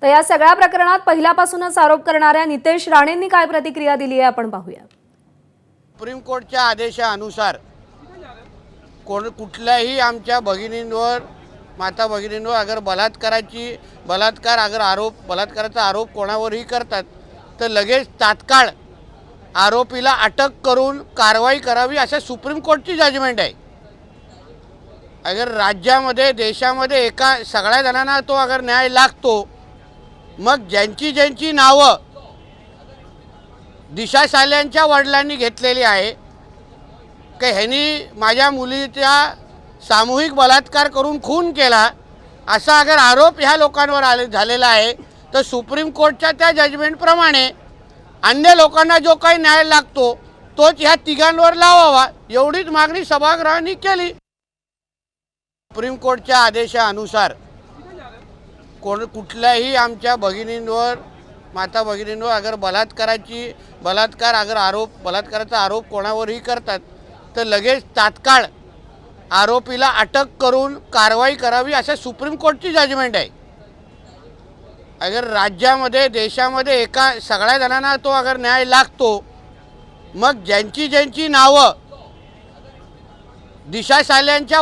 तर या सगळ्या प्रकरणात पहिल्यापासूनच आरोप करणाऱ्या नितेश राणेंनी काय प्रतिक्रिया दिली आहे आपण पाहूया। सुप्रीम कोर्टच्या आदेशानुसार कुठल्याही आमच्या भगिनींवर माता भगिनींवर अगर बलात्काराचा आरोप कोणावरही करतात तर लगेच तात्काळ आरोपीला अटक करून कारवाई करावी असे सुप्रीम कोर्टची जजमेंट आहे। अगर राज्यामध्ये देशामध्ये सगळ्या जणांना तो अगर न्याय लागतो मग ज्यांची नावं दिशा साल्यांच्या वडिलांनी घेतलेली आहे की ह्यांनी माझ्या मुलीचा सामूहिक बलात्कार करून खून केला असा अगर आरोप ह्या लोकांवर झालेला आहे तर सुप्रीम कोर्टच्या त्या जजमेंटप्रमाणे अन्य लोकांना जो काही न्याय लागतो तोच ह्या तिघांवर लावावा एवढीच मागणी सभागृहाने केली। सुप्रीम कोर्टच्या आदेशानुसार कुठल्याही आमच्या भगिनींवर माता भगिनींवर अगर बलात्काराचा आरोप कोणावरही करतात तर लगेच तात्काळ आरोपीला अटक करून कारवाई करावी असे सुप्रीम कोर्टची जजमेंट आहे। अगर राज्यामध्ये देशामध्ये सगळ्या जणांना तो अगर न्याय लागतो मग ज्यांची नावं दिशा साल्यांच्या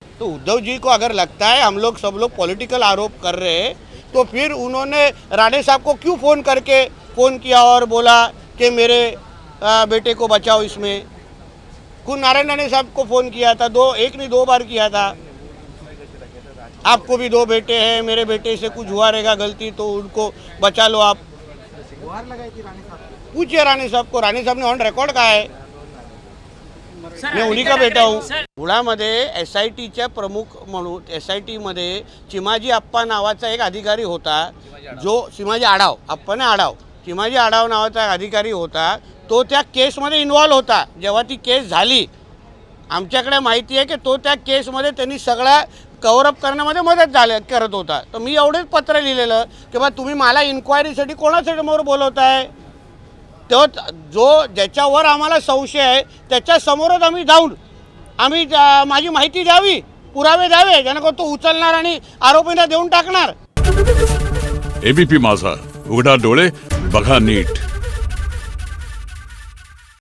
तो उद्धव जी को अगर लगता है हम लोग सब लोग पॉलिटिकल आरोप कर रहे हैं तो फिर उन्होंने राणे साहब को क्यों फ़ोन किया और बोला कि मेरे बेटे को बचाओ इसमें। खुद नारायण राणे साहब को फ़ोन किया था, एक नहीं दो बार किया था। आपको भी 2 बेटे हैं, मेरे बेटे से कुछ हुआ रहेगा गलती तो उनको बचा लो आप। गुहार लगाई थी राणे साहब, पूछिए राणे साहब को, राणे साहब ने ऑन रिकॉर्ड कहा है मैं उन्हीं का बेटा हूँ। धुळ्यामध्ये SITच्या प्रमुख म्हणून SITमध्ये चिमाजी आप्पा नावाचा एक अधिकारी होता जो चिमाजी आढाव नावाचा एक अधिकारी होता तो त्या केसमध्ये इन्व्हॉल्व होता। जेव्हा ती केस झाली आमच्याकडे माहिती आहे की तो त्या केसमध्ये त्यांनी सगळा कव्हरअप करण्यामध्ये मदत करत होता। तर मी एवढेच पत्र लिहिलेलं की बा तुम्ही मला इन्क्वायरीसाठी कोणासमोर बोलवताय तो ज्याच्यावर आम्हाला संशय आहे त्याच्या समोरच आम्ही माझी माहिती द्यावी, पुरावे द्यावे जेणेकरून तो उचलणार आणि आरोपींना देऊन टाकणार। ABP माझा, उघडा डोळे बघा नीट।